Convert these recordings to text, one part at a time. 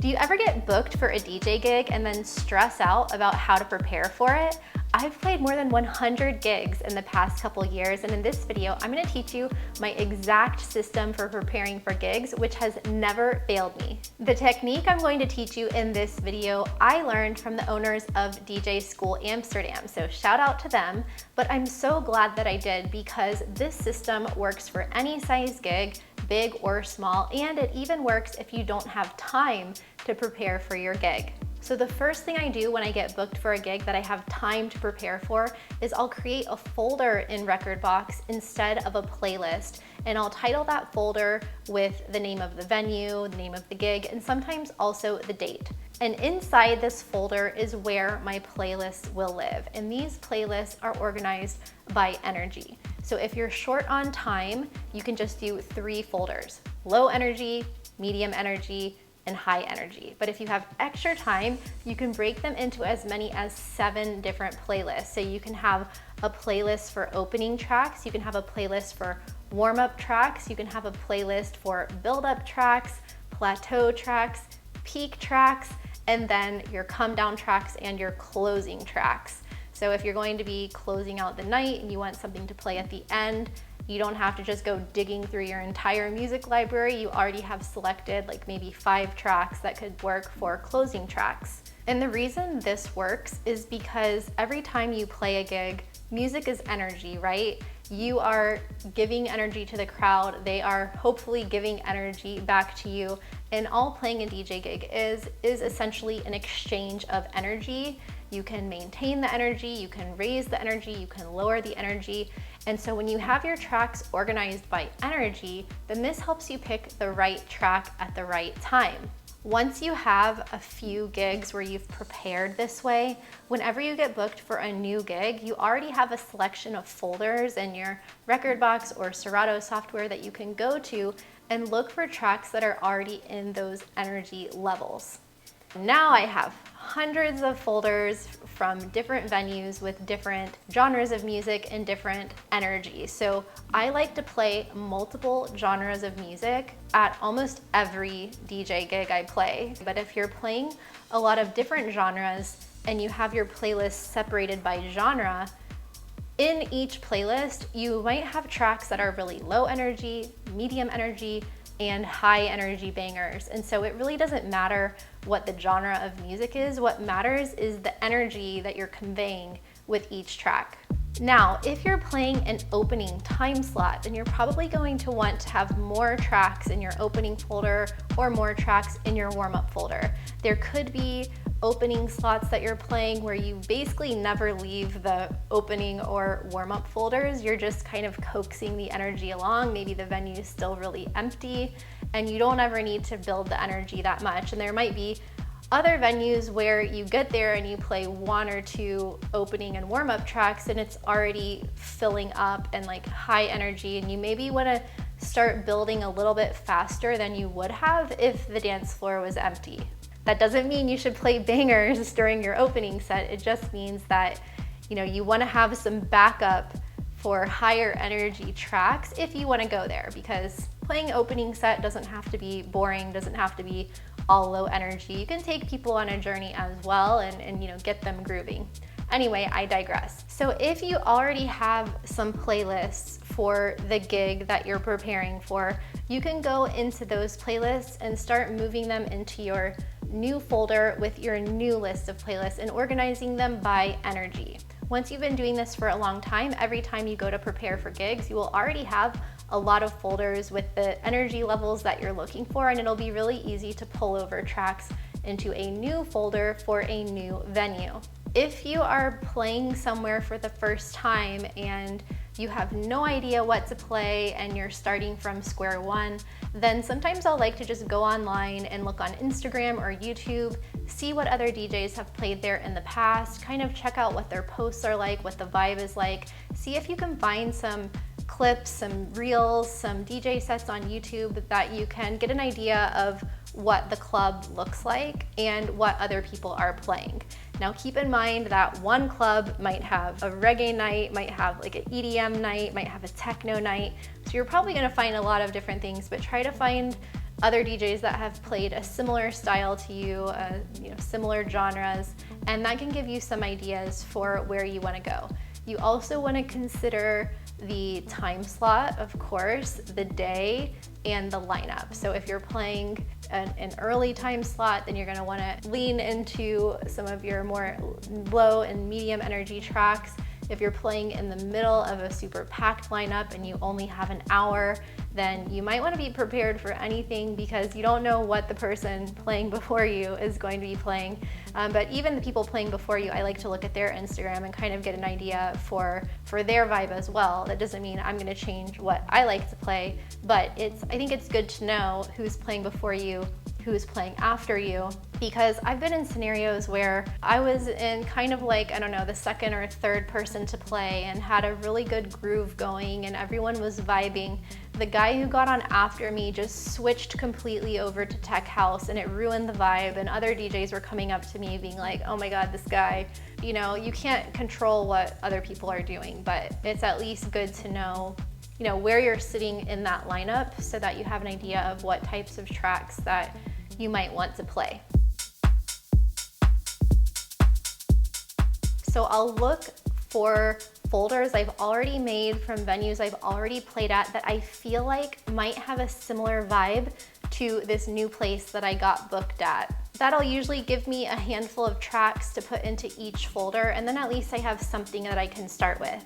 Do you ever get booked for a DJ gig and then stress out about how to prepare for it? I've played more than 100 gigs in the past couple years, and in this video, I'm gonna teach you my exact system for preparing for gigs, which has never failed me. The technique I'm going to teach you in this video, I learned from the owners of DJ School Amsterdam, so shout out to them, but I'm so glad that I did because this system works for any size gig, big or small, and it even works if you don't have time to prepare for your gig. So the first thing I do when I get booked for a gig that I have time to prepare for is I'll create a folder in Rekordbox instead of a playlist, and I'll title that folder with the name of the venue, the name of the gig, and sometimes also the date. And inside this folder is where my playlists will live, and these playlists are organized by energy. So if you're short on time, you can just do 3 folders: low energy, medium energy, and high energy. But if you have extra time, you can break them into as many as 7 different playlists. So you can have a playlist for opening tracks, you can have a playlist for warm-up tracks, you can have a playlist for build-up tracks, plateau tracks, peak tracks, and then your come-down tracks and your closing tracks. So if you're going to be closing out the night and you want something to play at the end, you don't have to just go digging through your entire music library. You already have selected like maybe 5 tracks that could work for closing tracks. And the reason this works is because every time you play a gig, music is energy, right? You are giving energy to the crowd. They are hopefully giving energy back to you. And all playing a DJ gig is essentially an exchange of energy. You can maintain the energy, you can raise the energy, you can lower the energy. And so when you have your tracks organized by energy, then this helps you pick the right track at the right time. Once you have a few gigs where you've prepared this way, whenever you get booked for a new gig, you already have a selection of folders in your Rekordbox or Serato software that you can go to and look for tracks that are already in those energy levels. Now I have hundreds of folders from different venues with different genres of music and different energy. So I like to play multiple genres of music at almost every DJ gig I play. But if you're playing a lot of different genres and you have your playlist separated by genre, in each playlist, you might have tracks that are really low energy, medium energy, and high energy bangers. And so it really doesn't matter what the genre of music is. What matters is the energy that you're conveying with each track. Now, if you're playing an opening time slot, then you're probably going to want to have more tracks in your opening folder or more tracks in your warm-up folder. There could be opening slots that you're playing where you basically never leave the opening or warm-up folders. You're just kind of coaxing the energy along. Maybe the venue is still really empty and you don't ever need to build the energy that much. And there might be other venues where you get there and you play 1 or 2 opening and warm-up tracks and it's already filling up and like high energy, and you maybe want to start building a little bit faster than you would have if the dance floor was empty. That doesn't mean you should play bangers during your opening set. It just means that, you want to have some backup for higher energy tracks if you want to go there, because playing opening set doesn't have to be boring, doesn't have to be all low energy. You can take people on a journey as well and get them grooving. Anyway, I digress. So if you already have some playlists for the gig that you're preparing for, you can go into those playlists and start moving them into your new folder with your new list of playlists and organizing them by energy. Once you've been doing this for a long time, every time you go to prepare for gigs, you will already have a lot of folders with the energy levels that you're looking for, and it'll be really easy to pull over tracks into a new folder for a new venue. If you are playing somewhere for the first time and you have no idea what to play and you're starting from square one, then sometimes I'll like to just go online and look on Instagram or YouTube, see what other DJs have played there in the past, kind of check out what their posts are like, what the vibe is like, see if you can find some clips, some reels, some DJ sets on YouTube that you can get an idea of what the club looks like and what other people are playing. Now keep in mind that one club might have a reggae night, might have like an EDM night, might have a techno night. So you're probably gonna find a lot of different things, but try to find other DJs that have played a similar style to you, similar genres, and that can give you some ideas for where you want to go. You also want to consider the time slot, of course, the day, and the lineup. So if you're playing an early time slot, then you're going to want to lean into some of your more low and medium energy tracks. If you're playing in the middle of a super packed lineup and you only have an hour, then you might want to be prepared for anything, because you don't know what the person playing before you is going to be playing. But even the people playing before you, I like to look at their Instagram and kind of get an idea for their vibe as well. That doesn't mean I'm going to change what I like to play, but I think it's good to know who's playing before you, who's playing after you, because I've been in scenarios where I was in kind of like, I don't know, the second or third person to play and had a really good groove going and everyone was vibing. The guy who got on after me just switched completely over to tech house and it ruined the vibe, and other DJs were coming up to me being like, oh my God, this guy, you can't control what other people are doing, but it's at least good to know where you're sitting in that lineup so that you have an idea of what types of tracks that you might want to play. So I'll look for folders I've already made from venues I've already played at that I feel like might have a similar vibe to this new place that I got booked at. That'll usually give me a handful of tracks to put into each folder, and then at least I have something that I can start with.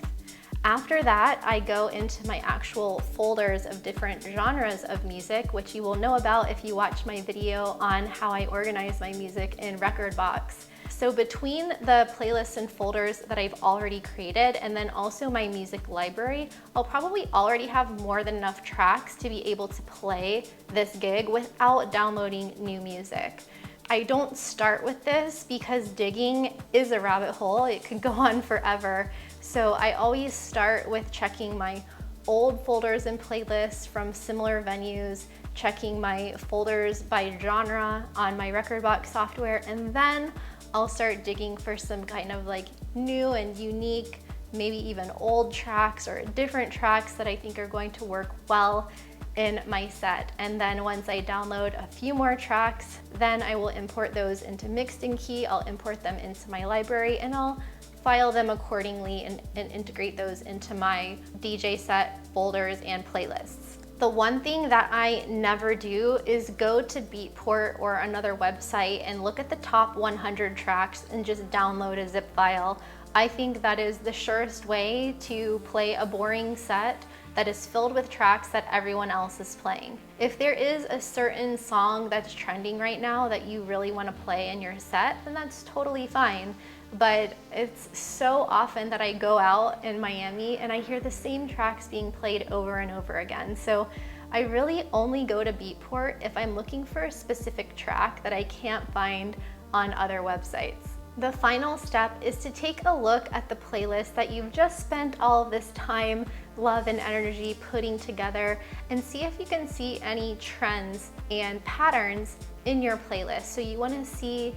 After that, I go into my actual folders of different genres of music, which you will know about if you watch my video on how I organize my music in Rekordbox. So between the playlists and folders that I've already created, and then also my music library, I'll probably already have more than enough tracks to be able to play this gig without downloading new music. I don't start with this because digging is a rabbit hole. It could go on forever. So I always start with checking my old folders and playlists from similar venues, checking my folders by genre on my Rekordbox software, and then I'll start digging for some kind of like new and unique, maybe even old tracks or different tracks that I think are going to work well in my set. And then once I download a few more tracks, then I will import those into Mixed in Key. I'll import them into my library and I'll file them accordingly and integrate those into my DJ set folders and playlists. The one thing that I never do is go to Beatport or another website and look at the top 100 tracks and just download a zip file. I think that is the surest way to play a boring set that is filled with tracks that everyone else is playing. If there is a certain song that's trending right now that you really want to play in your set, then that's totally fine. But it's so often that I go out in Miami and I hear the same tracks being played over and over again. So I really only go to Beatport if I'm looking for a specific track that I can't find on other websites. The final step is to take a look at the playlist that you've just spent all of this time, love, and energy putting together, and see if you can see any trends and patterns in your playlist. So you want to see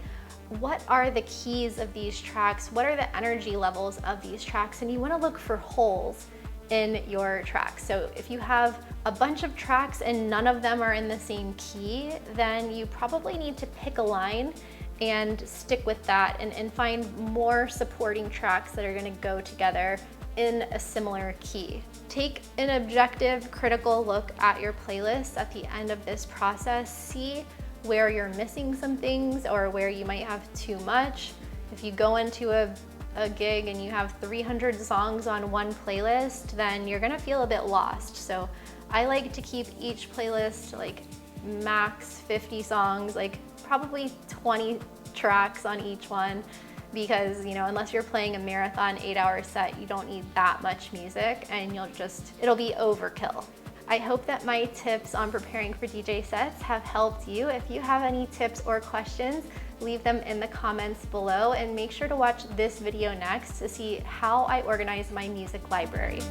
what are the keys of these tracks, what are the energy levels of these tracks, and you want to look for holes in your tracks. So if you have a bunch of tracks and none of them are in the same key, then you probably need to pick a line and stick with that and find more supporting tracks that are going to go together in a similar key. Take an objective, critical look at your playlist at the end of this process. See where you're missing some things or where you might have too much. If you go into a gig and you have 300 songs on one playlist, then you're gonna feel a bit lost. So I like to keep each playlist like max 50 songs, like probably 20 tracks on each one, because unless you're playing a marathon 8-hour set, you don't need that much music and it'll be overkill. I hope that my tips on preparing for DJ sets have helped you. If you have any tips or questions, leave them in the comments below, and make sure to watch this video next to see how I organize my music library.